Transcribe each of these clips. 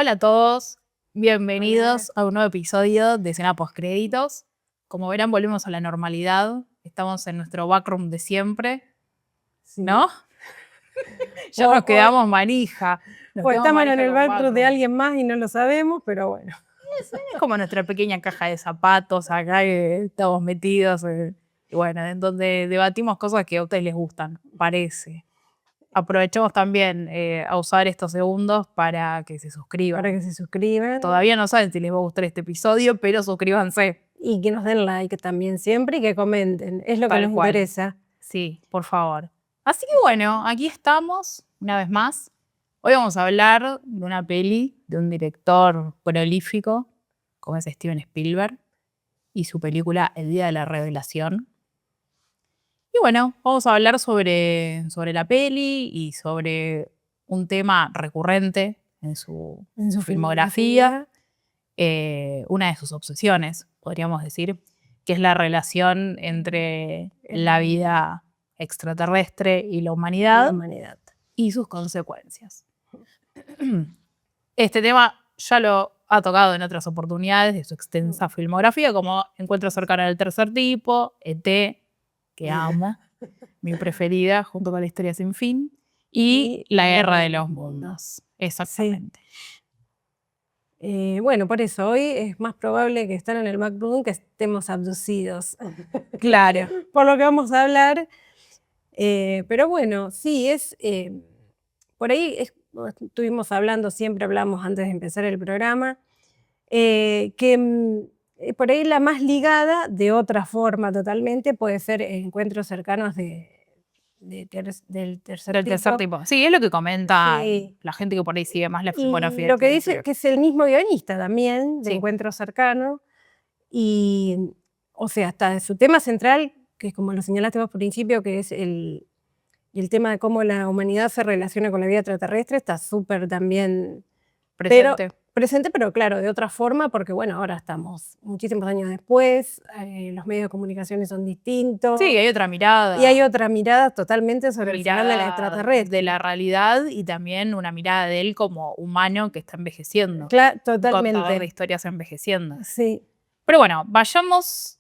Hola a todos, bienvenidos a un nuevo episodio de Escena Postcréditos. Como verán, volvemos a la normalidad. Estamos en nuestro backroom de siempre, Sí. ¿no? Ya nos quedamos manija. O estamos en el backroom de alguien más y no lo sabemos, pero bueno. Es como nuestra pequeña caja de zapatos acá que estamos metidos. Y bueno, en donde debatimos cosas que a ustedes les gustan, parece. Aprovechemos también a usar estos segundos para que se suscriban. Para que se suscriban. Todavía no saben si les va a gustar este episodio, pero suscríbanse. Y que nos den like también siempre y que comenten. Es lo que Tal nos cual. interesa. Sí, por favor. Así que bueno, aquí estamos, una vez más. Hoy vamos a hablar de una peli de un director prolífico, como es Steven Spielberg, y su película El Día de la Revelación. Y bueno, vamos a hablar sobre la peli y sobre un tema recurrente en su filmografía, una de sus obsesiones, podríamos decir, que es la relación entre la vida extraterrestre y la humanidad y sus consecuencias. Este tema ya lo ha tocado en otras oportunidades de su extensa filmografía, como Encuentro cercano del tercer tipo, E.T., que amo, mi preferida, junto con La historia sin fin, y La guerra de los mundos. Exactamente. Sí. Bueno, por eso hoy es más probable que estén en el backroom que estemos abducidos. Claro. Por lo que vamos a hablar. Pero bueno, sí, por ahí estuvimos hablando, siempre hablamos antes de empezar el programa, que por ahí la más ligada, de otra forma totalmente, puede ser Encuentros cercanos del tercer tipo. Sí, es lo que comenta Sí. la gente que por ahí sigue más la Y filmografía. lo que dice que es el mismo guionista también, de Sí. Encuentros cercanos, y o sea, hasta su tema central, que es como lo señalaste vos por principio, que es el tema de cómo la humanidad se relaciona con la vida extraterrestre, está súper también presente, pero claro, de otra forma, porque bueno, ahora estamos muchísimos años después, los medios de comunicación son distintos. Sí, hay otra mirada. Y hay otra mirada totalmente sobre el final de la extraterrestre. De la realidad y también una mirada de él como humano que está envejeciendo. Claro, totalmente. Un contador de historias envejeciendo. Sí. Pero bueno, vayamos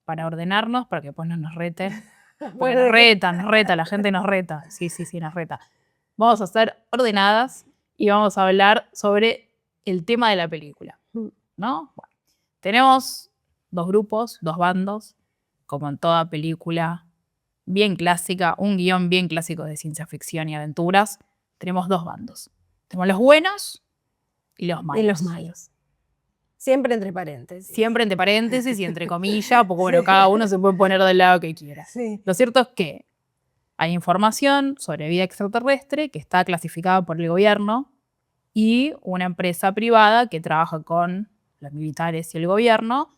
para ordenarnos, para que después no nos reten. Bueno, nos reta, la gente nos reta. Sí, nos reta. Vamos a ser ordenadas y vamos a hablar sobre el tema de la película, ¿no? Bueno, tenemos dos grupos, dos bandos, como en toda película bien clásica, un guión bien clásico de ciencia ficción y aventuras. Tenemos dos bandos. Tenemos los buenos y los malos. Y los malos. Siempre entre paréntesis. Siempre entre paréntesis y entre comillas, porque bueno, cada uno se puede poner del lado que quiera. Sí. Lo cierto es que hay información sobre vida extraterrestre que está clasificada por el gobierno y una empresa privada que trabaja con los militares y el gobierno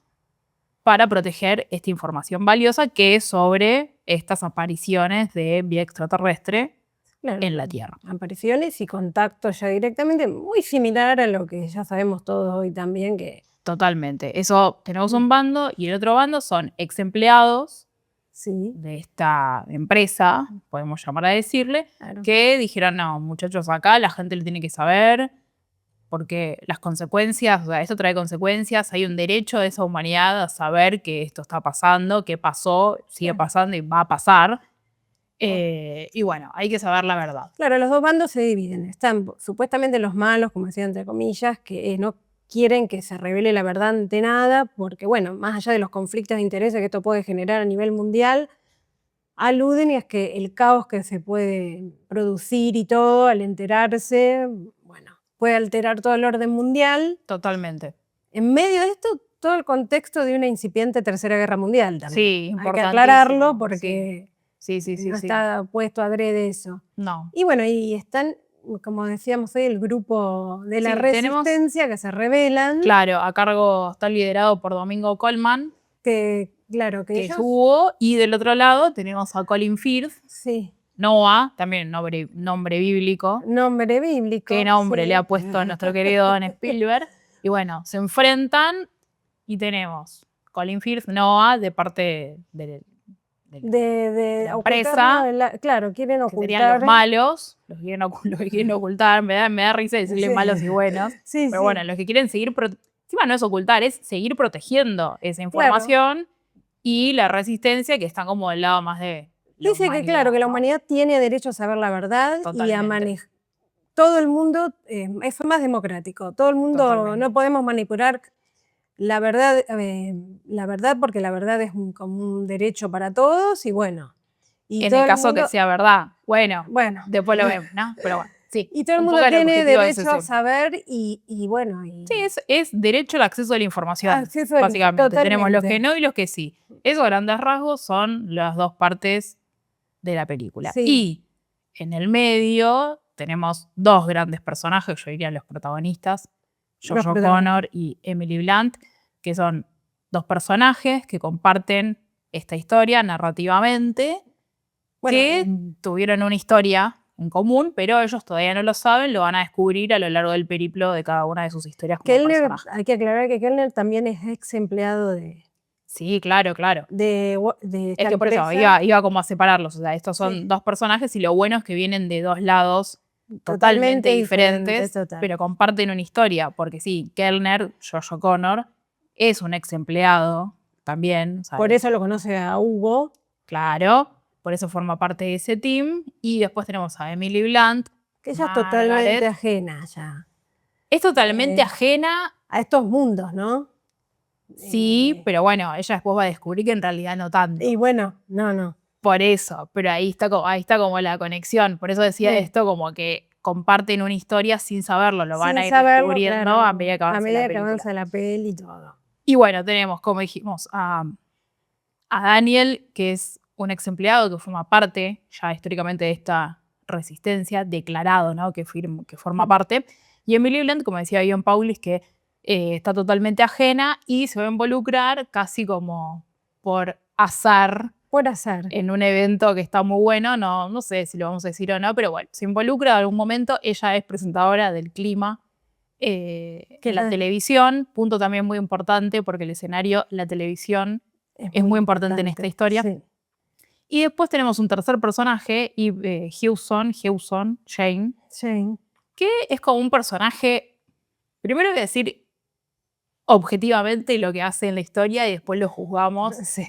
para proteger esta información valiosa que es sobre estas apariciones de vida extraterrestre en la Tierra. Apariciones y contactos ya directamente, muy similar a lo que ya sabemos todos hoy también. Totalmente. Eso, tenemos un bando y el otro bando son ex empleados de esta empresa, podemos llamar a decirle, que dijeron, no, muchachos, acá la gente lo tiene que saber, porque las consecuencias, o sea, esto trae consecuencias, hay un derecho de esa humanidad a saber que esto está pasando, que pasó, sigue pasando y va a pasar. Y bueno, hay que saber la verdad. Claro, los dos bandos se dividen. Están supuestamente los malos, como decía entre comillas, que no quieren que se revele la verdad ante nada, porque bueno, más allá de los conflictos de intereses que esto puede generar a nivel mundial, aluden y es que el caos que se puede producir y todo al enterarse, bueno, puede alterar todo el orden mundial. Totalmente. En medio de esto, todo el contexto de una incipiente tercera guerra mundial también. Sí, importante. Hay que aclararlo porque sí. no está puesto adrede eso. No. Y bueno, y están, como decíamos hoy, el grupo de la resistencia que se rebelan. Claro, a cargo, está liderado por Domingo Colman. Que estuvo, y del otro lado tenemos a Colin Firth. Sí. Noah, también nombre bíblico. Nombre bíblico. ¿Qué nombre le ha puesto a nuestro querido Don Spielberg? Y bueno, se enfrentan y tenemos Colin Firth, Noah, de parte de de la ocultar, empresa, no, claro, quieren que serían ocultar. los malos, los que quieren ocultar, me da risa decirle Sí. malos y buenos, Sí, pero sí. bueno, los que quieren seguir, encima no es ocultar, es seguir protegiendo esa información y la resistencia que está como del lado más de la Dice que claro, humanidad, que la ¿no? humanidad tiene derecho a saber la verdad y a Totalmente. manejar. Todo el mundo es más democrático. Todo el mundo, Totalmente. no podemos manipular la verdad porque la verdad es como un derecho para todos y bueno. Y En todo el caso mundo, que sea verdad, bueno, bueno, después lo vemos, ¿no? Pero bueno, sí. y todo el un mundo poco el tiene objetivo es derecho a ese. saber y bueno. Y Sí, es derecho al acceso a la información, acceso a la- básicamente. Tenemos los que totalmente. no y los que sí. Esos grandes rasgos son las dos partes de la película. Sí. Y en el medio tenemos dos grandes personajes, yo diría los protagonistas, Josh O'Connor y Emily Blunt, que son dos personajes que comparten esta historia narrativamente, Bueno, que tuvieron una historia en común, pero ellos todavía no lo saben, lo van a descubrir a lo largo del periplo de cada una de sus historias como Kellner, personaje. hay que aclarar que Kellner también es ex empleado de Sí, claro, claro. esta Es que por eso empresa. iba como a separarlos. O sea, estos son Sí. dos personajes y lo bueno es que vienen de dos lados totalmente diferentes, total. pero comparten una historia. Porque sí, Kellner, Josh O'Connor, es un ex empleado también. ¿sabes? Por eso lo conoce a Hugo. Claro, por eso forma parte de ese team. Y después tenemos a Emily Blunt. Que ella es Margaret. totalmente ajena ya. Es totalmente ajena. A estos mundos, ¿no? Sí, pero bueno, ella después va a descubrir que en realidad no tanto. Y bueno, no. Por eso, pero ahí está como la conexión. Por eso decía Sí. esto, como que comparten una historia sin saberlo, lo van Sin a ir saberlo, descubriendo claro, a medida que avanza la que película. avanza la peli y todo. Y bueno, tenemos, como dijimos, a Daniel, que es un ex empleado que forma parte ya históricamente de esta resistencia, declarado, ¿no? que forma parte. Y Emily Blunt, como decía Ian Paulis, que está totalmente ajena y se va a involucrar casi como por azar Por azar. en un evento que está muy bueno, no sé si lo vamos a decir o no, pero bueno, se involucra en algún momento. Ella es presentadora del clima en la televisión, punto también muy importante porque el escenario, la televisión, es muy importante en esta historia. Sí. Y después tenemos un tercer personaje, Hewson, Jane, que es como un personaje, primero voy a decir objetivamente lo que hace en la historia y después lo juzgamos. Sí.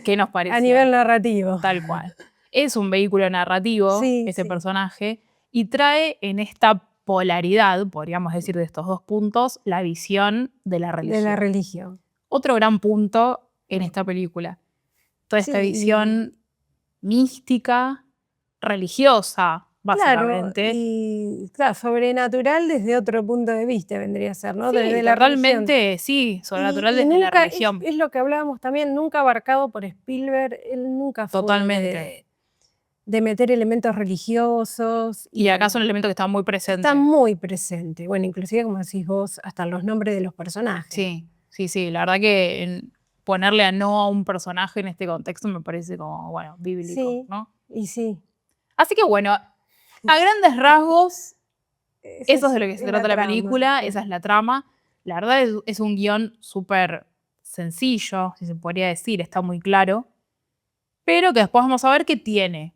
¿Qué nos parece? A nivel narrativo. Tal cual. Es un vehículo narrativo, ese personaje, y trae en esta polaridad, podríamos decir, de estos dos puntos, la visión de la religión. De la religión. Otro gran punto en esta película. Toda esta visión mística, religiosa, básicamente. Claro, y sobrenatural desde otro punto de vista vendría a ser, ¿no? Sí, desde la religión. Sí, sobrenatural Y desde nunca, la religión. es lo que hablábamos también, nunca abarcado por Spielberg, él nunca fue de meter elementos religiosos. Y acá son elementos que están muy presentes. Están muy presentes. Bueno, inclusive, como decís vos, hasta los nombres de los personajes. Sí. La verdad que ponerle a no a un personaje en este contexto me parece como, bueno, bíblico, ¿no? Y sí. Así que bueno, a grandes rasgos, eso es de lo que se trata la película, esa es la trama. La verdad es un guión súper sencillo, si se podría decir, está muy claro, pero que después vamos a ver que tiene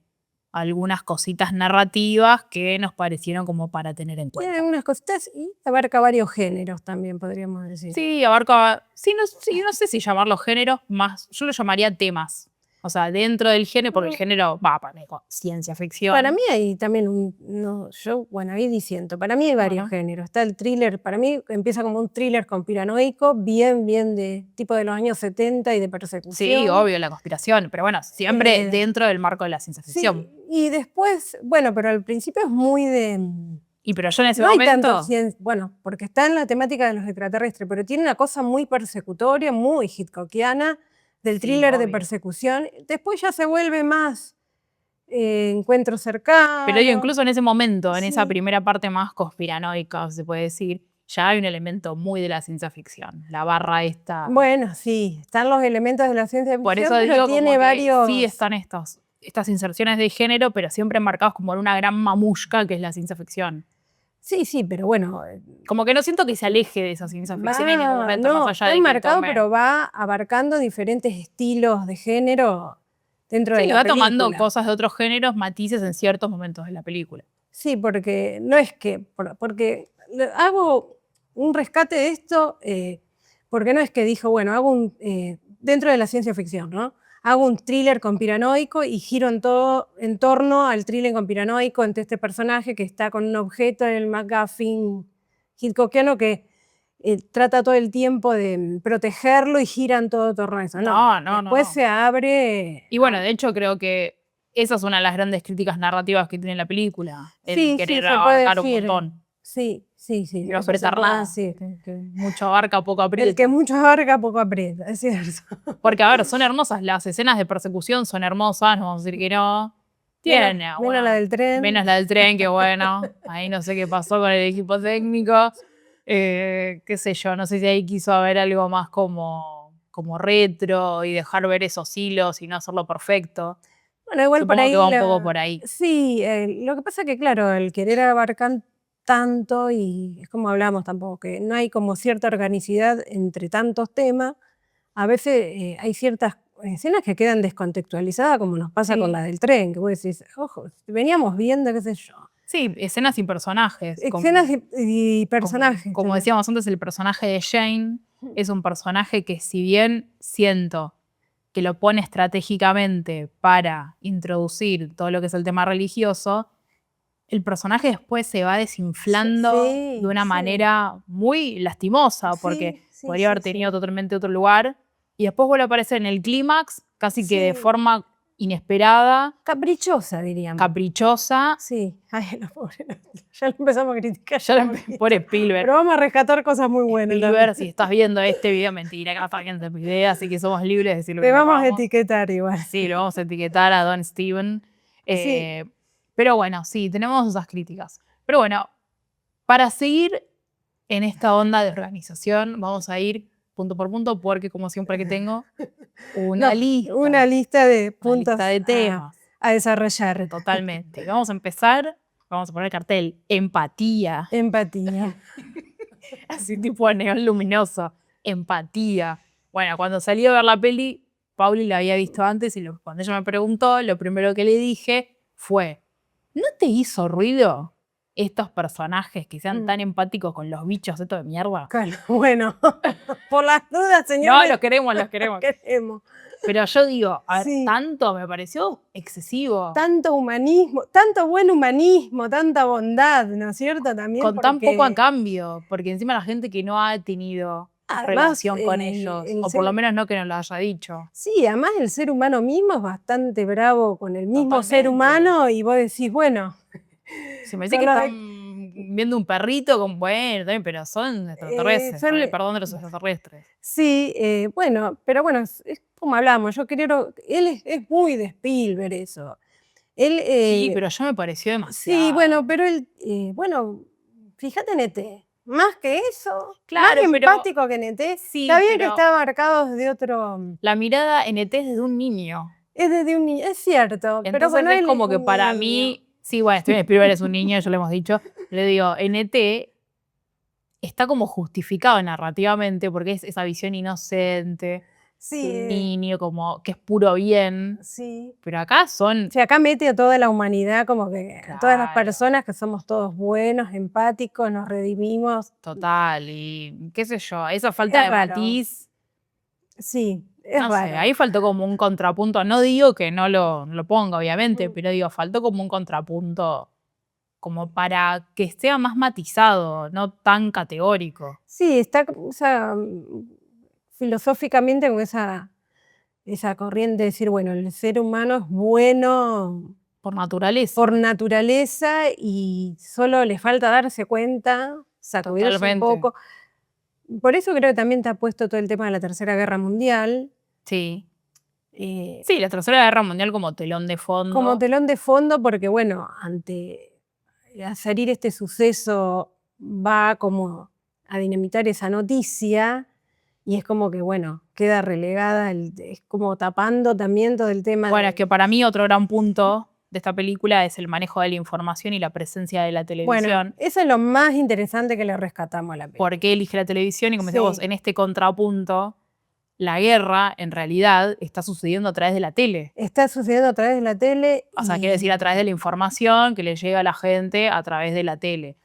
algunas cositas narrativas que nos parecieron como para tener en cuenta. Tiene algunas cositas y abarca varios géneros también, podríamos decir. Sí, abarca, no sé si llamarlo géneros, más, yo lo llamaría temas. O sea, dentro del género, porque el género va para ciencia ficción. Para mí hay también ahí diciendo, para mí hay varios géneros. Está el thriller, para mí empieza como un thriller conspiranoico, bien de tipo de los años 70 y de persecución. Sí, obvio, la conspiración, pero bueno, siempre dentro del marco de la ciencia ficción. Sí, y después, pero al principio es muy de... Y pero yo en ese no momento... hay tanto ciencia, porque está en la temática de los extraterrestres, pero tiene una cosa muy persecutoria, muy hitchcockiana, del thriller de persecución. Después ya se vuelve más encuentro cercano. Pero digo, incluso en ese momento, en esa primera parte más conspiranoica, se puede decir, ya hay un elemento muy de la ciencia ficción. La barra esta... Bueno, sí, están los elementos de la ciencia ficción, por eso pero digo tiene como varios... sí están estas inserciones de género, pero siempre marcados como en una gran mamushka que es la ciencia ficción. Sí, pero bueno... Como que no siento que se aleje de esa ciencia ficción en ningún momento, más allá de que marcado, pero va abarcando diferentes estilos de género dentro de Sí, la va película. tomando cosas de otros géneros, matices en ciertos momentos de la película. Sí, porque no es que, porque hago un rescate de esto, porque no es que dijo, bueno, hago dentro de la ciencia ficción, ¿no? Hago un thriller conspiranoico y giro en todo en torno al thriller conspiranoico entre este personaje que está con un objeto en el MacGuffin hitchcockiano que trata todo el tiempo de protegerlo y gira en todo torno a eso. No, después se abre. Y bueno, de hecho creo que esa es una de las grandes críticas narrativas que tiene la película. El querer se puede abarcar un decir. montón. Sí. Y no apretar nada. Que mucho abarca, poco aprieta. El que mucho abarca, poco aprieta, es cierto. Porque, a ver, son hermosas. Las escenas de persecución son hermosas, no vamos a decir que no. Tiene. Menos la del tren. Menos la del tren, que bueno. Ahí no sé qué pasó con el equipo técnico. Qué sé yo, no sé si ahí quiso haber algo más como retro y dejar ver esos hilos y no hacerlo perfecto. Bueno, igual Supongo por ahí que va un poco por ahí. Sí, lo que pasa que, claro, el querer abarcar tanto, y es como hablamos tampoco, que no hay como cierta organicidad entre tantos temas, a veces hay ciertas escenas que quedan descontextualizadas, como nos pasa con la del tren, que vos decís, ojo, veníamos viendo, qué sé yo. Sí, escenas y personajes. Escenas y personajes. Como decíamos antes, el personaje de Jane es un personaje que, si bien siento que lo pone estratégicamente para introducir todo lo que es el tema religioso, el personaje después se va desinflando de una manera muy lastimosa, porque podría haber tenido totalmente otro lugar, y después vuelve a aparecer en el clímax, casi que de forma inesperada. Caprichosa, diríamos. Caprichosa. Sí. Ay, no, pobre, ya lo empezamos a criticar. Por Spielberg. Pero vamos a rescatar cosas muy buenas. Spielberg, si estás viendo este video, mentira, que no está viendo este video, así que somos libres de decir lo que Le vamos a queramos. etiquetar igual. Sí, lo vamos a etiquetar a Don Steven. Pero bueno, sí, tenemos esas críticas. Pero bueno, para seguir en esta onda de organización, vamos a ir punto por punto, porque como siempre que tengo una lista. Una lista de puntos. Una lista de temas. A desarrollar. Totalmente. Vamos a empezar, vamos a poner el cartel, empatía. Empatía. Así tipo de neón luminoso. Empatía. Bueno, cuando salí a ver la peli, Pauli la había visto antes y cuando ella me preguntó, lo primero que le dije fue, ¿no te hizo ruido estos personajes que sean tan empáticos con los bichos estos de mierda? Claro, bueno, por las dudas, señores. No, los queremos. Queremos. Pero yo digo, a ver, tanto me pareció excesivo. Tanto humanismo, tanto buen humanismo, tanta bondad, ¿no es cierto? También con tan poco a cambio, porque encima la gente que no ha tenido relación con ellos, o por lo menos no que nos lo haya dicho. Sí, además el ser humano mismo es bastante bravo con el mismo ser humano, y vos decís, bueno. Si me decís que están viendo un perrito, bueno, también, pero son extraterrestres, perdón de los extraterrestres. Sí, bueno, pero bueno, es como hablamos, yo creo, él es muy de Spielberg eso. Él, sí, pero ya me pareció demasiado. Sí, bueno, pero él, bueno, fíjate en ET. Más que eso, claro, más empático que en ET. Sí, está bien que está marcado desde otro. La mirada en ET es desde un niño. Es desde un niño, es cierto. Entonces pero bueno, es como que para mí. Sí, bueno, Steven Spielberg es un niño, ya lo hemos dicho. Le digo, en ET está como justificado narrativamente porque es esa visión inocente. Sí, un niño como que es puro bien. Sí. Pero acá son. Sí, acá mete a toda la humanidad, como que todas las personas que somos todos buenos, empáticos, nos redimimos. Total, y qué sé yo, esa falta de matiz. Sí, es no raro. Sé, ahí faltó como un contrapunto. No digo que no lo ponga, obviamente, pero digo, faltó como un contrapunto como para que sea más matizado, no tan categórico. Sí, está filosóficamente con esa corriente de decir, bueno, el ser humano es bueno por naturaleza. Por naturaleza, y solo le falta darse cuenta, sacudirse un poco. Por eso creo que también te ha puesto todo el tema de la Tercera Guerra Mundial. Sí. Sí, la Tercera Guerra Mundial como telón de fondo. Como telón de fondo, porque bueno, ante salir este suceso va como a dinamitar esa noticia, y es como que bueno, queda relegada, es como tapando también todo el tema. Bueno, es que para mí otro gran punto de esta película es el manejo de la información y la presencia de la televisión. Bueno, eso es lo más interesante que le rescatamos a la película. ¿Por qué elige la televisión? Y como decías vos, en este contrapunto, la guerra, en realidad, está sucediendo a través de la tele. Está sucediendo a través de la tele. O sea, quiere decir a través de la información que le llega a la gente a través de la tele.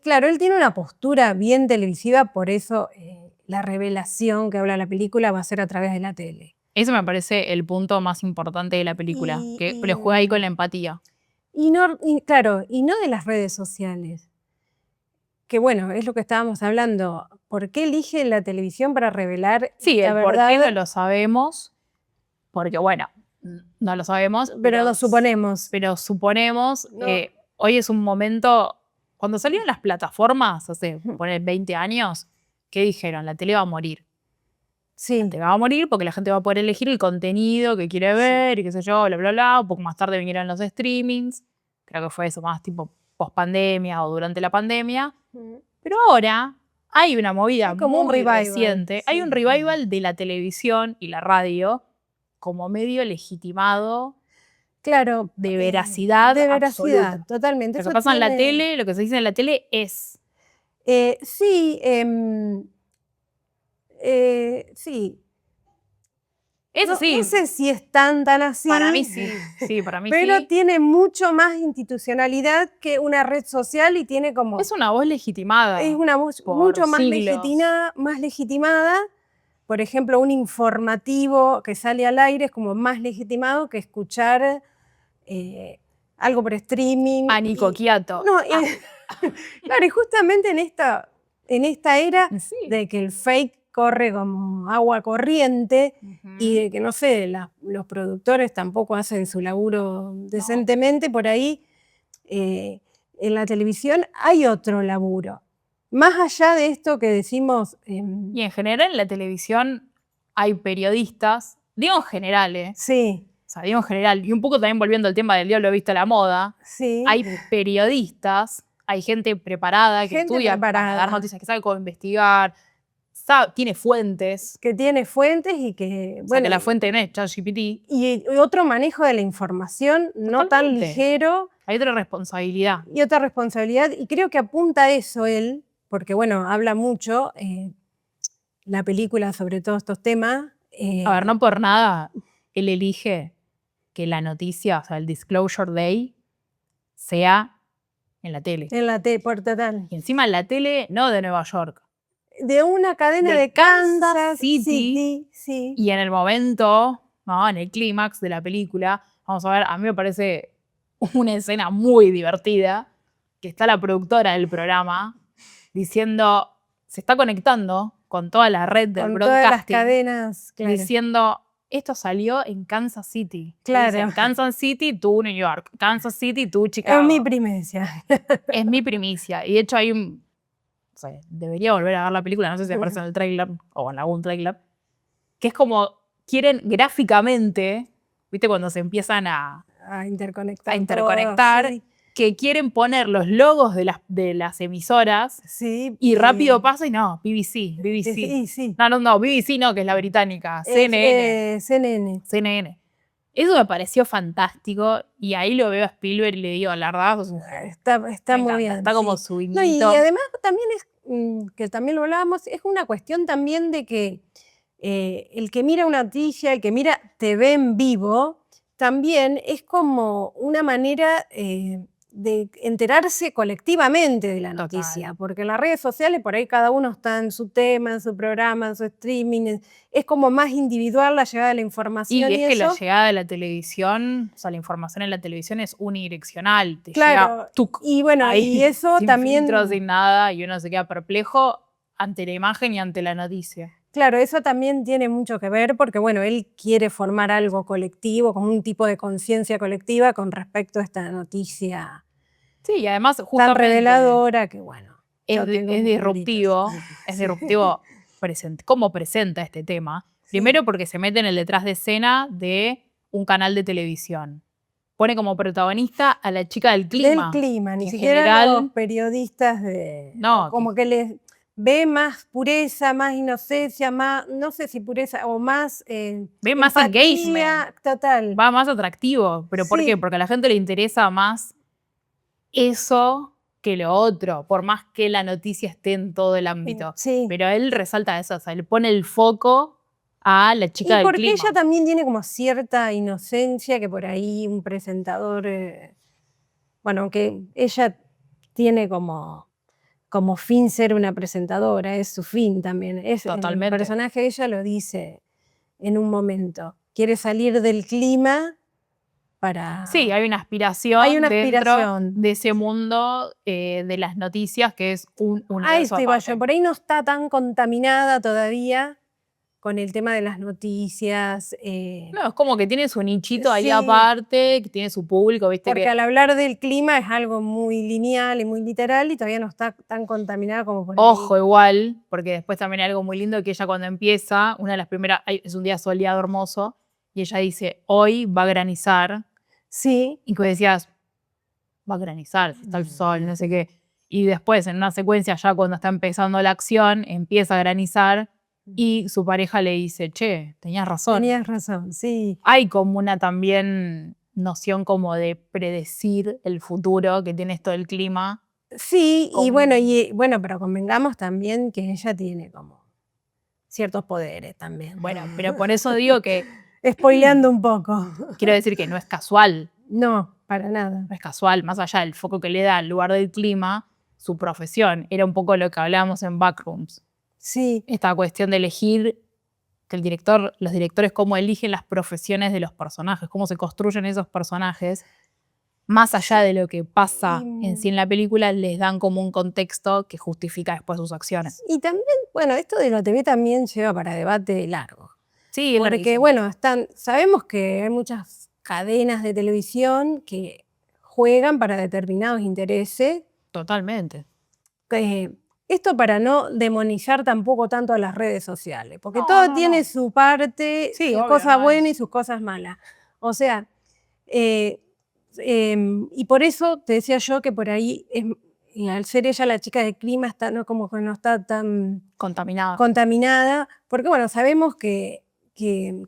Claro, él tiene una postura bien televisiva, por eso la revelación que habla la película va a ser a través de la tele. Eso me parece el punto más importante de la película, que le juega ahí con la empatía. Claro, y no de las redes sociales. Que bueno, es lo que estábamos hablando. ¿Por qué elige la televisión para revelar Sí, la el verdad? por qué no lo sabemos, porque bueno, no lo sabemos. Pero lo suponemos. Pero suponemos No. que hoy es un momento, cuando salieron las plataformas, hace poner 20 años, ¿qué dijeron? La tele va a morir. Sí. La tele va a morir porque la gente va a poder elegir el contenido que quiere ver y qué sé yo, bla, bla, bla. Un poco más tarde vinieron los streamings. Creo que fue eso más tipo post pandemia o durante la pandemia. Pero ahora hay una movida Hay como un muy revival, reciente. sí. Hay un revival de la televisión y la radio como medio legitimado. Claro. De veracidad. De veracidad, absoluta. totalmente. Lo que pasa en la tele, lo que se dice en la tele es. Sí. Sí. Eso sí. No sé si es tan así. Para mí sí. Sí, para mí pero sí. tiene mucho más institucionalidad que una red social y tiene como. Es una voz legitimada. Es una voz mucho más legitimada. Por ejemplo, un informativo que sale al aire es como más legitimado que escuchar algo por streaming. A Nico Quiato. No, claro, y justamente en esta era sí. de que el fake corre como agua corriente y de que, no sé, los productores tampoco hacen su laburo decentemente, por ahí en la televisión hay otro laburo. Más allá de esto que decimos. Y en general en la televisión hay periodistas, digo en general, Sí. O sea, digo en general, y un poco también volviendo al tema del diablo visto a la moda, Sí. hay periodistas, hay gente preparada que estudia para dar noticias, que sabe cómo investigar, tiene fuentes. Que tiene fuentes y que. O sea, que la fuente no es ChatGPT. Y otro manejo de la información no tan ligero. Hay otra responsabilidad. Y otra responsabilidad, y creo que apunta a eso él, porque bueno, habla mucho la película sobre todos estos temas. A ver, no por nada, él elige que la noticia, o sea, el Disclosure Day, sea en la tele. En la tele, por total. Y encima en la tele, no de Nueva York. De una cadena de Kansas City. Sí. Y en el momento, en el clímax de la película, vamos a ver, a mí me parece una escena muy divertida, que está la productora del programa diciendo, se está conectando con toda la red del con broadcasting. Todas las cadenas, claro. Diciendo, esto salió en Kansas City. Claro. Dicen, Kansas City, tú New York. Kansas City, tú Chicago. Es mi primicia. Es mi primicia. Y de hecho hay un... O sea, debería volver a ver la película, no sé si aparece en el tráiler o en algún tráiler, que es como quieren gráficamente, ¿viste? Cuando se empiezan a interconectar, sí. Que quieren poner los logos de las emisoras y rápido pasa y no, BBC. Sí. No, BBC no, que es la británica, CNN. CNN. Eso me pareció fantástico y ahí lo veo a Spielberg y le digo, la verdad, está muy bien. Está como su vinito. No, y además también que también lo hablábamos, es una cuestión también de que el que mira una noticia, el que mira TV en vivo, también es como una manera de enterarse colectivamente de la noticia, Total. porque en las redes sociales por ahí cada uno está en su tema, en su programa, en su streaming, es como más individual la llegada de la información. Y es que la llegada de la televisión, o sea, la información en la televisión es unidireccional, te llega y bueno, ahí, y eso sin también filtro, sin nada, y uno se queda perplejo ante la imagen y ante la noticia. Claro, eso también tiene mucho que ver porque, bueno, él quiere formar algo colectivo, como un tipo de conciencia colectiva con respecto a esta noticia. Sí, y además justamente tan reveladora que, bueno. Es disruptivo, cómo presenta este tema. Primero porque se mete en el detrás de escena de un canal de televisión. Pone como protagonista a la chica del clima. Del clima, ni siquiera los periodistas como que les ve más pureza, más inocencia, más, no sé si pureza, o más ve más engagement. Total. Va más atractivo. ¿Pero por qué? Porque a la gente le interesa más eso que lo otro, por más que la noticia esté en todo el ámbito. Sí. Pero él resalta eso, o sea, él pone el foco a la chica Y del porque clima. ella también tiene como cierta inocencia que por ahí un presentador, bueno, que ella tiene como fin ser una presentadora, es su fin también. El Totalmente. personaje de ella lo dice en un momento, quiere salir del clima para... Sí, hay una aspiración Hay una dentro aspiración. de ese mundo de las noticias que es un A universo esto iba aparte. yo, por ahí no está tan contaminada todavía con el tema de las noticias. No, es como que tiene su nichito ahí Sí, aparte, que tiene su público, viste porque que... al hablar del clima es algo muy lineal y muy literal y todavía no está tan contaminada como por Ojo ahí. igual, porque después también hay algo muy lindo que ella cuando empieza, una de las primeras, es un día soleado hermoso, y ella dice, hoy va a granizar, Sí, y que decías, va a granizar, si está el sol, no sé qué. Y después, en una secuencia, ya cuando está empezando la acción, empieza a granizar y su pareja le dice, che, tenías razón. tenías razón, sí. Hay como una también noción como de predecir el futuro que tiene esto del clima. Sí, Como- y bueno, pero convengamos también que ella tiene como ciertos poderes también. Bueno, pero por eso digo que Spoileando un poco. quiero decir que no es casual, No, para nada. no es casual, más allá del foco que le da al lugar del clima, su profesión. Era un poco lo que hablábamos en Backrooms. Sí, Esta cuestión de elegir, que los directores cómo eligen las profesiones de los personajes, cómo se construyen esos personajes, más allá de lo que pasa en sí en la película, les dan como un contexto que justifica después sus acciones. y también, bueno, esto de la TV también lleva para debate largo. Sí, es Porque, larguísimo. bueno, sabemos que hay muchas cadenas de televisión que juegan para determinados intereses. Totalmente. Esto para no demonizar tampoco tanto a las redes sociales, porque No, todo no, tiene no. su parte, Sí, sus obvio, cosas no buenas y es. sus cosas malas. O sea, eh, y por eso te decía yo que por ahí, y al ser ella la chica de clima, como que no está tan Contaminado. contaminada, porque bueno, sabemos que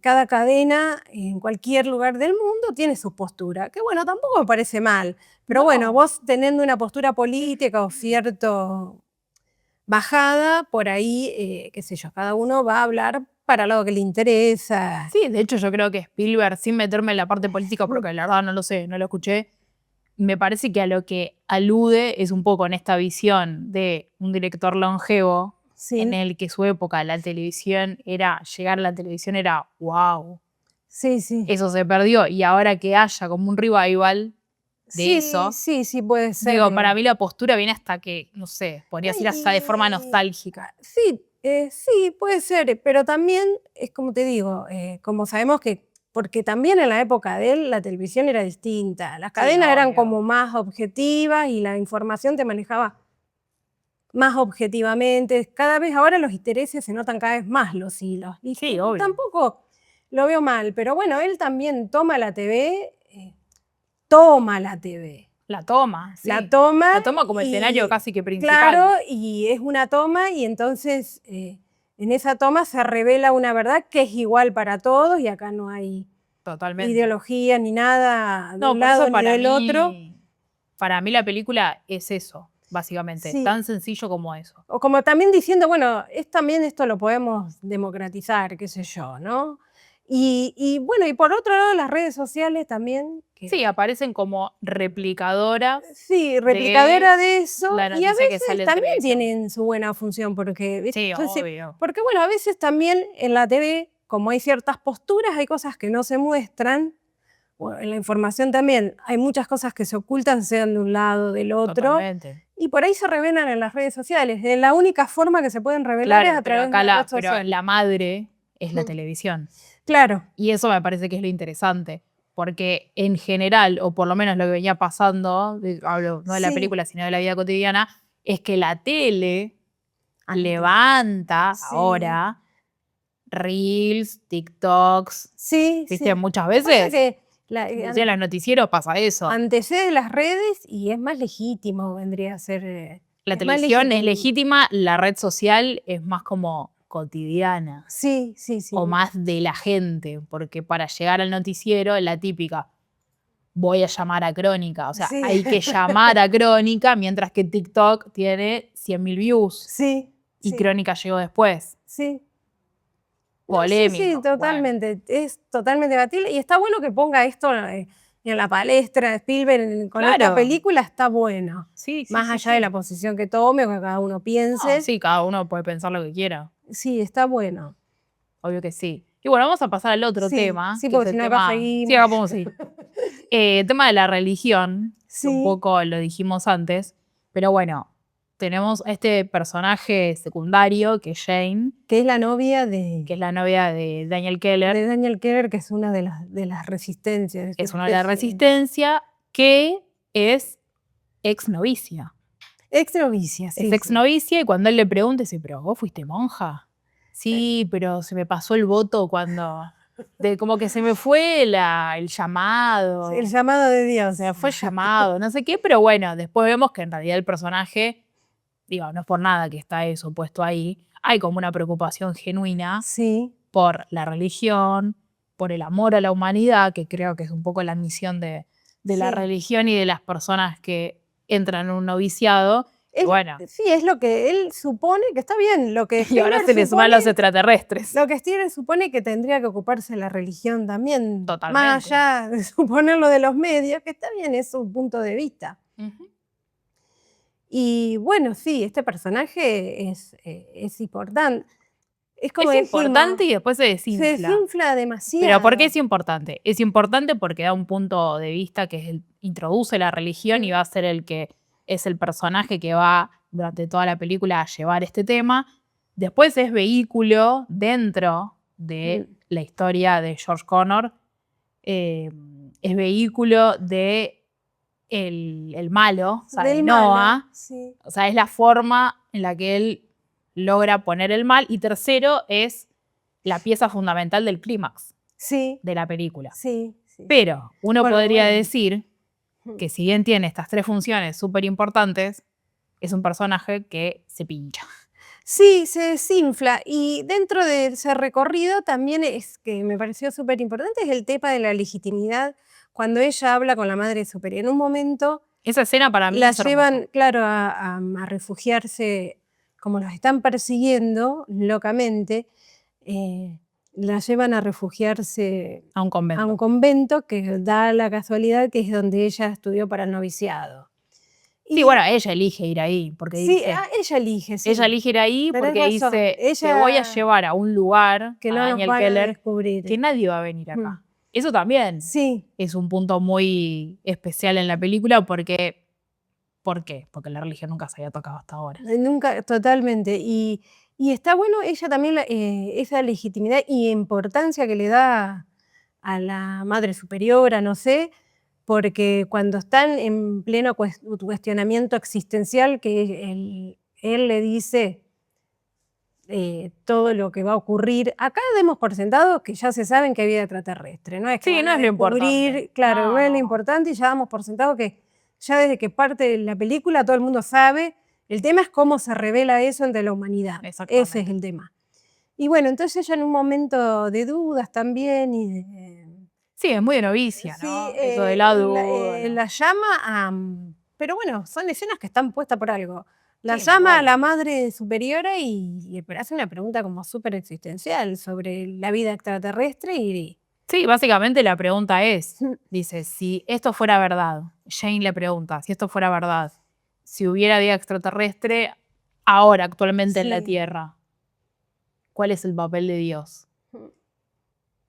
cada cadena en cualquier lugar del mundo tiene su postura, que bueno, tampoco me parece mal, pero No. bueno, vos teniendo una postura política o cierto bajada, por ahí, qué sé yo, cada uno va a hablar para lo que le interesa. Sí, de hecho yo creo que Spielberg, sin meterme en la parte política, porque la verdad no lo sé, no lo escuché, me parece que a lo que alude es un poco en esta visión de un director longevo, Sí, en el que su época, llegar a la televisión era wow. sí, sí. Eso se perdió y ahora que haya como un revival de Sí, eso, sí, puede ser. digo, para mí la postura viene hasta que, no sé, podría decir hasta de forma Y- nostálgica. Sí, sí, puede ser, pero también es como te digo, como sabemos que, porque también en la época de él la televisión era distinta, las cadenas eran obvio. como más objetivas y la información te manejaba más objetivamente. Cada vez ahora los intereses se notan cada vez más los hilos. Y Sí, obvio. tampoco lo veo mal, pero bueno, él también toma la TV, toma la TV. La toma, sí. La toma. La toma como escenario casi que principal. Claro, y es una toma y entonces en esa toma se revela una verdad que es igual para todos y acá no hay Totalmente. ideología ni nada de No, un por lado eso ni para del otro. para mí la película es eso, básicamente. Sí. Tan sencillo como eso. O como también diciendo, bueno, también esto lo podemos democratizar, qué sé yo, ¿no? Y bueno, y por otro lado las redes sociales también. Sí, aparecen como replicadoras. Sí, replicadora de eso, la y a noticia que veces sale en también televisión. tienen su buena función, porque, Sí, entonces, obvio. porque bueno, a veces también en la TV, como hay ciertas posturas, hay cosas que no se muestran, bueno, en la información también hay muchas cosas que se ocultan, sean de un lado o del otro, Totalmente. y por ahí se revelan en las redes sociales. La única forma que se pueden revelar es Claro, a pero través de acá una red pero social. la madre es la televisión. Claro. Y eso me parece que es lo interesante. Porque en general, o por lo menos lo que venía pasando, hablo no de la Sí. película, sino de la vida cotidiana, es que la tele Antes. levanta Sí. ahora reels, TikToks. Sí, ¿Viste? sí. Muchas Lo que pasa veces, es que inclusive en los noticieros pasa eso. antecede las redes y es más legítimo, vendría a ser. La es más televisión es legítima, la red social es más como cotidiana. Sí, sí, sí. O más de la gente, porque para llegar al noticiero, la típica, voy a llamar a Crónica. O sea, Sí. hay que llamar a Crónica, mientras que TikTok tiene 100.000 views. Sí. Y sí, Crónica llegó después. Sí. polémico. Sí, totalmente. Es totalmente debatible. Y está bueno que ponga esto en la palestra de Spielberg con esta Claro. película, está bueno. Sí, sí, Más sí, allá sí. de la posición que tome o que cada uno piense. No, sí, cada uno puede pensar lo que quiera. Sí, está bueno. Obvio que sí. Y bueno, vamos a pasar al otro Sí, tema. sí, Que es porque el si no acá tema. seguimos. Sí, acá podemos seguir. El tema de la religión, que Sí. un poco lo dijimos antes, pero bueno, tenemos a este personaje secundario, que es Jane, Que es la novia que es la novia de Daniel Keller, de Daniel Keller, que es una de las resistencias. es una de la resistencia, que es ex novicia. Ex novicia, sí. Es ex novicia, y cuando él le pregunta, dice, ¿pero vos fuiste monja? Sí, pero se me pasó el voto cuando... como que se me fue el llamado. El llamado de Dios. O sea, fue llamado, no sé qué, pero bueno, después vemos que en realidad el personaje, digo, no es por nada que está eso puesto ahí, hay como una preocupación genuina Sí. por la religión, por el amor a la humanidad, que creo que es un poco la misión de la Sí. religión y de las personas que entran en un noviciado. Bueno, Sí, es lo que él supone que está bien. Lo que y ahora Spielberg se les suman los extraterrestres. Lo que Spielberg supone que tendría que ocuparse la religión también. Totalmente. Más allá de suponerlo de los medios, que está bien, es su punto de vista. Ujú. Y bueno, sí, este personaje es importante. Es como Es decimos, importante y después se desinfla. se desinfla demasiado. Pero ¿por qué es importante? Es importante porque da un punto de vista que introduce la religión y va a ser el que es el personaje que va durante toda la película a llevar este tema. Después es vehículo dentro de la historia de George Connor. Es vehículo de el malo, o sea, de Noah. Sí. O sea, es la forma en la que él logra poner el mal. Y tercero es la pieza fundamental del clímax Sí. de la película. Sí. Pero uno Bueno, podría bueno. decir que si bien tiene estas tres funciones súper importantes, es un personaje que se pincha. Sí, se desinfla. Y dentro de ese recorrido también es que me pareció súper importante es el tema de la legitimidad. Cuando ella habla con la Madre Superiora, en un momento Esa escena para mí la es hermosa. llevan, claro, a refugiarse, como los están persiguiendo locamente, la llevan a refugiarse A un convento. a un convento que da la casualidad que es donde ella estudió para el noviciado. Sí, bueno, ella elige ir ahí, porque Sí, dice... ella elige, sí. Ella elige ir ahí Tenés porque razón. dice, Ella- te voy a llevar a un lugar, que a no nos Daniel van a Keller, descubrir. que nadie va a venir acá. Eso también Sí, es un punto muy especial en la película porque... ¿Por qué? Porque la religión nunca se había tocado hasta ahora. nunca, totalmente. Y está bueno ella también esa legitimidad y importancia que le da a la Madre Superiora, no sé, porque cuando están en pleno cuestionamiento existencial, que él le dice todo lo que va a ocurrir. Acá demos por sentado que ya se saben que hay vida extraterrestre, no es que Sí, van no a es lo descubrir, importante. claro, no es lo No. importante y ya damos por sentado que ya desde que parte la película todo el mundo sabe. El tema es cómo se revela eso ante la humanidad. Exactamente. Ese es el tema. Y bueno, entonces ella en un momento de dudas también y de, Sí, es muy de novicia, ¿no? sí, Eso de la duda. la llama a... Pero bueno, son escenas que están puestas por algo. La Sí, llama a bueno. la Madre Superiora y hace una pregunta como súper existencial sobre la vida extraterrestre y... Sí, básicamente la pregunta es, dice, si esto fuera verdad, Jane le pregunta, si esto fuera verdad, si hubiera vida extraterrestre ahora, actualmente en la Sí. Tierra, ¿cuál es el papel de Dios?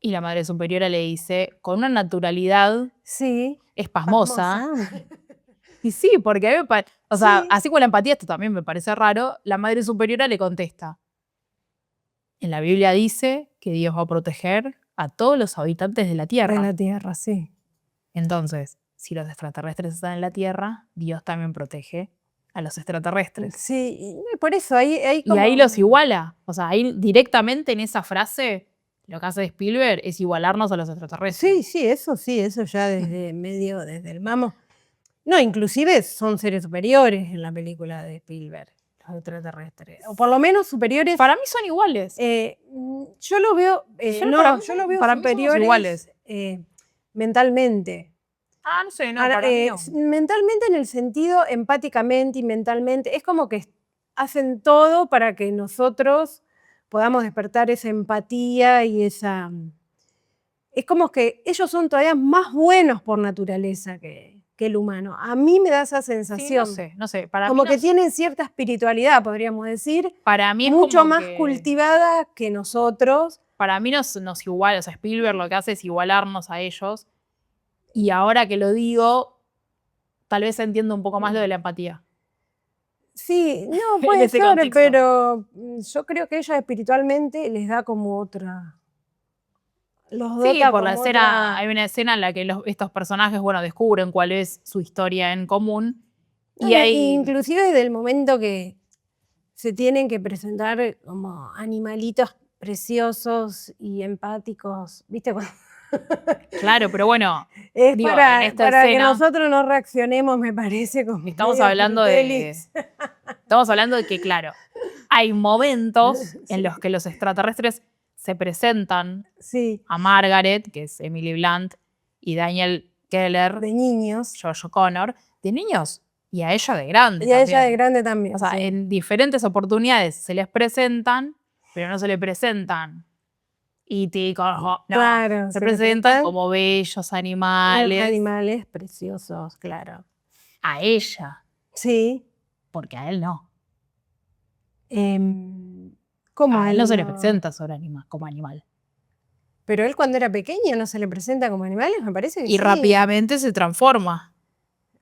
Y la Madre Superiora le dice, con una naturalidad Sí. espasmosa. Y sí, porque a mí me parece, o sea, Sí. así con la empatía, esto también me parece raro, la Madre Superiora le contesta, en la Biblia dice que Dios va a proteger a todos los habitantes de la Tierra. De la Tierra, sí. Entonces, si los extraterrestres están en la Tierra, Dios también protege a los extraterrestres. Sí, y por eso ahí como... Y ahí los iguala. O sea, ahí directamente en esa frase, lo que hace Spielberg es igualarnos a los extraterrestres. Sí, eso ya desde medio, desde el vamos. No, inclusive son seres superiores en la película de Spielberg, los extraterrestres. O por lo menos superiores. Para mí son iguales. Yo lo veo, yo lo veo para mí somos superiores iguales. mentalmente. Ah, no sé, no, Ahora, para mí no. mentalmente en el sentido empáticamente y mentalmente. Es como que hacen todo para que nosotros podamos despertar esa empatía y esa... Es como que ellos son todavía más buenos por naturaleza que el humano. A mí me da esa Sí, sensación. no sé. Para Como mí que tienen cierta espiritualidad, podríamos decir, para mí es mucho como más que, cultivada que nosotros. para mí nos iguala, o sea, Spielberg lo que hace es igualarnos a ellos. Y ahora que lo digo, tal vez entiendo un poco más lo de la empatía. Sí, no, En puede ese ser, contexto. pero yo creo que ella espiritualmente les da como otra... Los Sí, dota por la como escena, otra... hay una escena en la que estos personajes, bueno, descubren cuál es su historia en común. No, Y hay, inclusive desde el momento que se tienen que presentar como animalitos preciosos y empáticos, ¿viste? claro, pero bueno, Es digo, en esta para que escena nosotros no reaccionemos, me parece, como estamos medio hablando crudelis. estamos hablando de que, claro, hay momentos en Sí, los que los extraterrestres se presentan sí, a Margaret, que es Emily Blunt, y Daniel Keller, de niños. Josh O'Connor, de niños, y a ella de grande Y a ella de también. grande también. O sea, Sí. en diferentes oportunidades se les presentan, pero no se le presentan E.T. no, Claro, se se les presentan presentan como bellos animales animales preciosos, claro. a ella, Sí. porque a él no. ¿Cómo A a él no él se le no? presenta como animal. Pero él cuando era pequeño no se le presenta como animales, me parece que Y sí. rápidamente se transforma.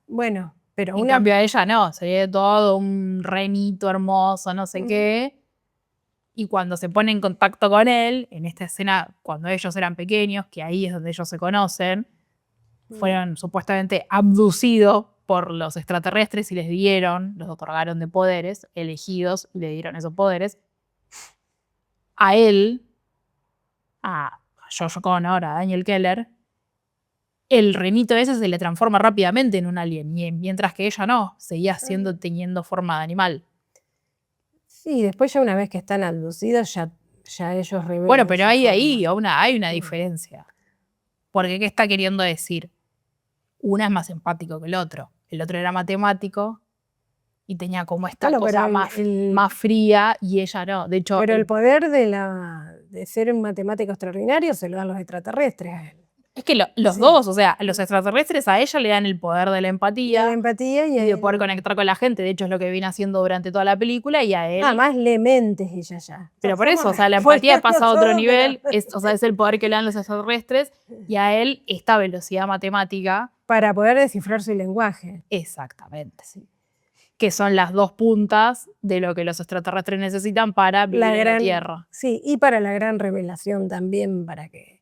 Bueno, pero En cambio a ella no, se ve todo un renito hermoso, no sé qué. Y cuando se pone en contacto con él, en esta escena, cuando ellos eran pequeños, que ahí es donde ellos se conocen, fueron supuestamente abducidos por los extraterrestres y los otorgaron de poderes, elegidos, y le dieron esos poderes. A él, a Josh O'Connor, a Daniel Keller, el renito ese se le transforma rápidamente en un alien, mientras que ella no, seguía teniendo forma de animal. Sí, después ya una vez que están abducidos, ya ellos revelan. Bueno, pero su hay forma. hay una diferencia. Porque ¿qué está queriendo decir? Una es más empático que el otro. El otro era matemático y tenía como esta Bueno, cosa más fría y ella no. De hecho, pero el poder de ser un matemático extraordinario se lo dan los extraterrestres a él. es que los Sí. dos, o sea, los extraterrestres a ella le dan el poder de la Y a la empatía empatía y y a de poder él. conectar con la gente. De hecho, es lo que viene haciendo durante toda la película y a él. Más lementes ella ya. Pero por eso, o sea, la Somos empatía pasa a otro nosotros, nivel, pero- o sea, es el poder que le dan los extraterrestres y a él esta velocidad matemática. Para poder descifrar su lenguaje. Exactamente. Que son las dos puntas de lo que los extraterrestres necesitan para vivir en la Tierra. Sí, y para la gran revelación también, para que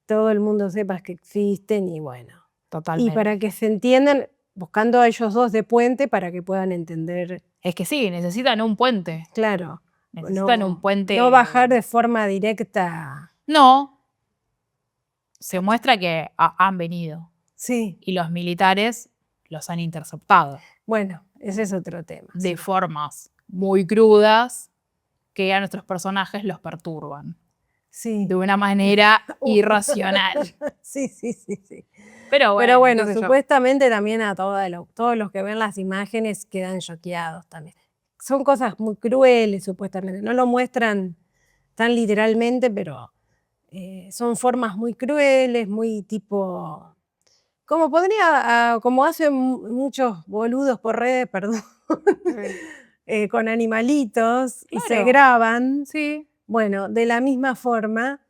todo el mundo sepa que existen y bueno. Totalmente. Y para que se entiendan, buscando a ellos dos de puente para que puedan entender. Es que sí, necesitan un puente. Claro. Necesitan un puente. No bajar de forma directa. No. Se muestra que han venido. Sí. Y los militares los han interceptado. Bueno, ese es otro tema. De formas muy crudas que a nuestros personajes los perturban. Sí. De una manera irracional. Sí. Pero Pero bueno, qué sé yo. supuestamente también a todos los que ven las imágenes quedan choqueados también. Son cosas muy crueles, supuestamente. No lo muestran tan literalmente, pero son formas muy crueles, muy tipo... como hacen muchos boludos por redes, perdón, con animalitos y se Claro. graban. Sí. Bueno, de la misma forma,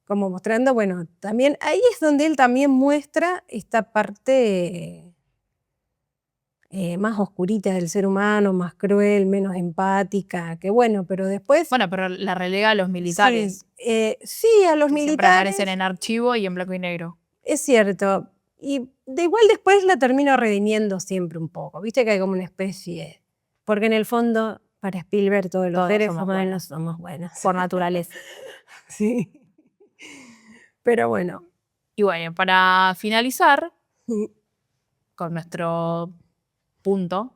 como mostrando, bueno, también ahí es donde él también muestra esta parte más oscurita del ser humano, más cruel, menos empática, que bueno, pero después... Bueno, pero la relega a los militares. Sí, a los Que siempre militares. aparecen en archivo y en blanco y negro. Es cierto. Y de igual después la termino redimiendo siempre un poco. Viste que hay como una especie. Porque en el fondo, para Spielberg, todos los seres humanos somos buenos. Por naturaleza. Sí. Pero bueno. Y bueno, para finalizar con nuestro punto,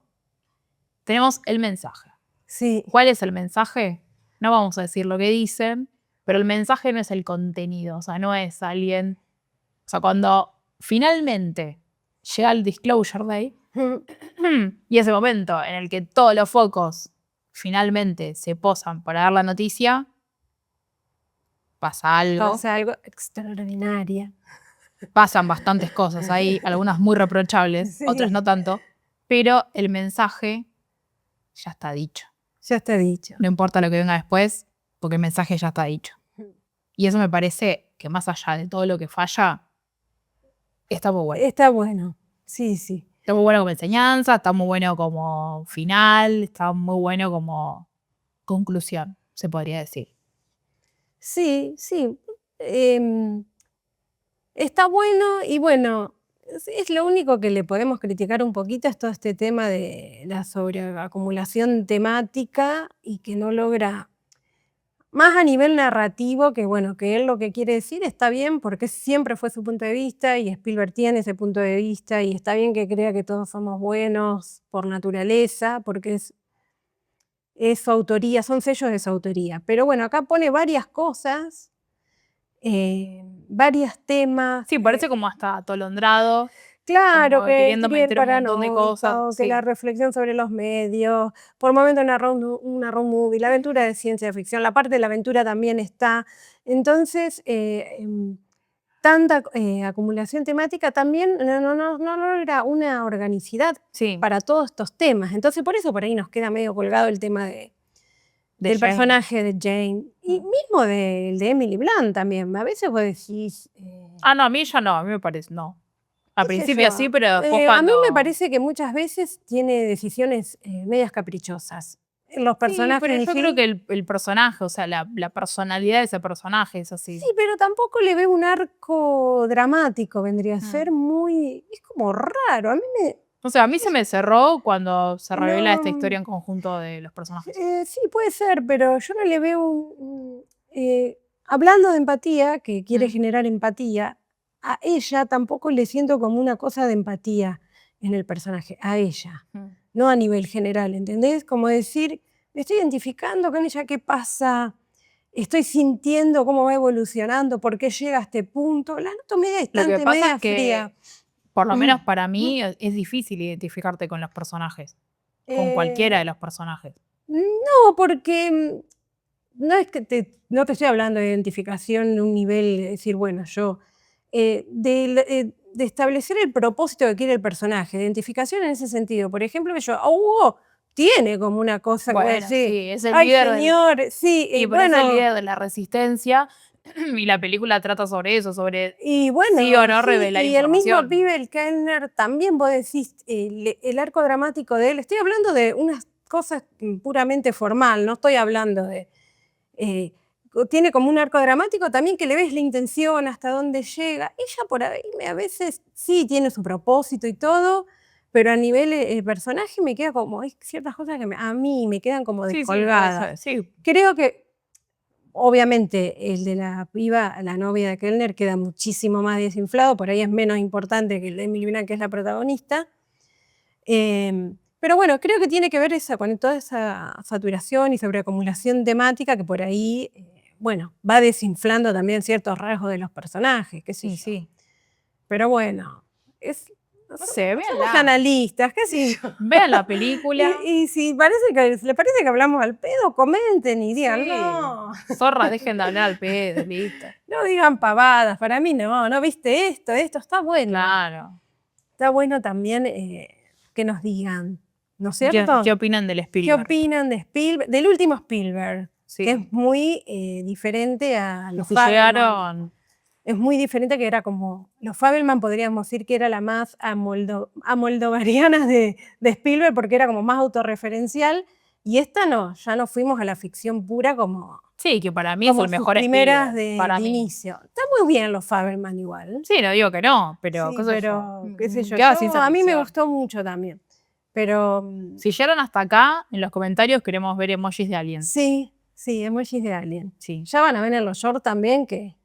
tenemos el mensaje. Sí. ¿Cuál es el mensaje? No vamos a decir lo que dicen, pero el mensaje no es el contenido. O sea, no es alguien... O sea, cuando finalmente llega el Disclosure Day y ese momento en el que todos los focos finalmente se posan para dar la noticia, pasa algo. Pasa algo extraordinario. Pasan bastantes cosas ahí, algunas muy reprochables, Sí. otras no tanto, pero el mensaje ya está dicho. Ya está dicho. No importa lo que venga después, porque el mensaje ya está dicho. Y eso me parece que más allá de todo lo que falla, está muy bueno. Está bueno. Sí, sí. Está muy bueno como enseñanza, está muy bueno como final, está muy bueno como conclusión, se podría decir. Sí, sí. Está bueno y bueno, es lo único que le podemos criticar un poquito es todo este tema de la sobreacumulación temática y que no logra, más a nivel narrativo, que bueno, que él lo que quiere decir está bien porque siempre fue su punto de vista y Spielberg tiene ese punto de vista y está bien que crea que todos somos buenos por naturaleza, porque es su autoría, son sellos de su autoría. Pero bueno, acá pone varias cosas, varios temas. Sí, parece como hasta atolondrado. Claro, como que queriendo escribe el meter un montón de paranoico, cosas, que sí. la reflexión sobre los medios, por momentos una road movie, la aventura de ciencia ficción, la parte de la aventura también está. Entonces, tanta acumulación temática también no logra una organicidad Sí, para todos estos temas. Entonces, por eso por ahí nos queda medio colgado el tema del Jane. personaje de Jane. Y mismo del de Emily Blunt también. A veces vos decís... Ah, no, a mí ya no, a mí me parece, no. Al qué sé principio yo. sí, pero después A cuando... mí me parece que muchas veces tiene decisiones medias caprichosas. Los Sí, personajes pero en yo sí. creo que el personaje, o sea, la personalidad de ese personaje es así. Sí, pero tampoco le veo un arco dramático, vendría a Mm. ser muy... Es como raro. A mí me... O sea, a mí se me cerró cuando se revela No, esta historia en conjunto de los personajes. sí, puede ser, pero yo no le veo hablando de empatía, que quiere generar empatía, a ella tampoco le siento como una cosa de empatía en el personaje, a ella, no a nivel general, ¿entendés? Como decir, me estoy identificando con ella, ¿qué pasa? Estoy sintiendo cómo va evolucionando, por qué llega a este punto. La noto media Lo que distante, pasa media es que, fría. por lo menos para mí, es difícil identificarte con los personajes. Con cualquiera de los personajes. No, porque no es que no te estoy hablando de identificación en un nivel de decir, bueno, yo, de establecer el propósito que quiere el personaje, de identificación en ese sentido. Por ejemplo, yo, Hugo tiene como una cosa que voy a Bueno, decir, sí, es el ay líder señor, sí, y por eso es el líder de la resistencia y la película trata sobre eso, sobre y bueno, sí o no sí, revelar y el mismo información. pibe, el Kellner, también vos decís, el arco dramático de él, estoy hablando de unas cosas puramente formal, no estoy hablando de... tiene como un arco dramático también que le ves la intención, hasta dónde llega. Ella por ahí a veces sí tiene su propósito y todo, pero a nivel personaje me queda como, hay ciertas cosas que a mí me quedan como descolgadas. Sí. Creo que, obviamente, el de la piba, la novia de Kellner, queda muchísimo más desinflado, por ahí es menos importante que el de Emily Blunt, que es la protagonista. Pero bueno, creo que tiene que ver con toda esa saturación y sobreacumulación temática que por ahí, bueno, va desinflando también ciertos rasgos de los personajes, qué sé yo. Sí. Pero bueno, No sé, somos véanla. analistas, qué sé yo. Vean la película. Y si le parece que hablamos al pedo, comenten y digan, Sí. no, Zorra, dejen de hablar al pedo, listo. no digan pavadas, para mí no viste esto está bueno. Claro. Está bueno también que nos digan, ¿no es cierto? ¿Qué opinan del Spielberg? ¿Qué opinan de Spielberg, del último Spielberg? Sí. Que es muy diferente a los Si Fabelman. llegaron... Es muy diferente, que era como, los Fabelman podríamos decir que era la más amoldovariana de Spielberg, porque era como más autorreferencial, y esta no, ya nos fuimos a la ficción pura como... Sí, que para mí como es el sus mejor primeras Spielberg, de inicio. Está muy bien los Fabelman igual. Sí, no digo que no, pero Sí, qué sé pero, yo. qué sé yo. Queda sin A mí me satisfacción. gustó mucho también. Pero si llegaron hasta acá, en los comentarios queremos ver emojis de aliens. sí, emojis de Alien. Sí. Ya van a ver en los shorts también que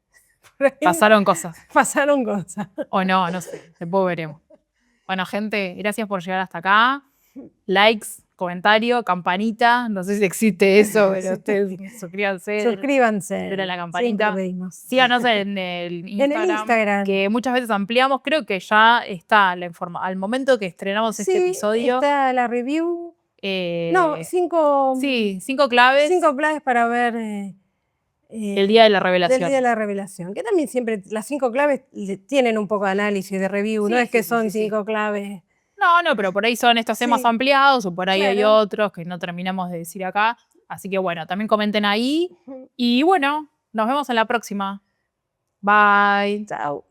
por ahí Pasaron cosas. pasaron cosas. O no sé. Después veremos. Bueno, gente, gracias por llegar hasta acá. Likes, comentario, campanita. No sé si existe eso, pero ustedes suscríbanse. Suscríbanse. Denle a la campanita. Siempre pedimos. Síganos en el Instagram, En el Instagram. que muchas veces ampliamos. Creo que ya está la información. Al momento que estrenamos este episodio, está la review. No, 5 Sí, 5 claves. 5 claves para ver El día de la revelación. del día de la revelación. Que también siempre las 5 claves tienen un poco de análisis, de review. Sí, no es que sí, son sí, sí. 5 claves. No, pero por ahí son estos temas Sí, ampliados o por ahí hay claro. otros que no terminamos de decir acá. Así que bueno, también comenten ahí. Y bueno, nos vemos en la próxima. Bye. Chao.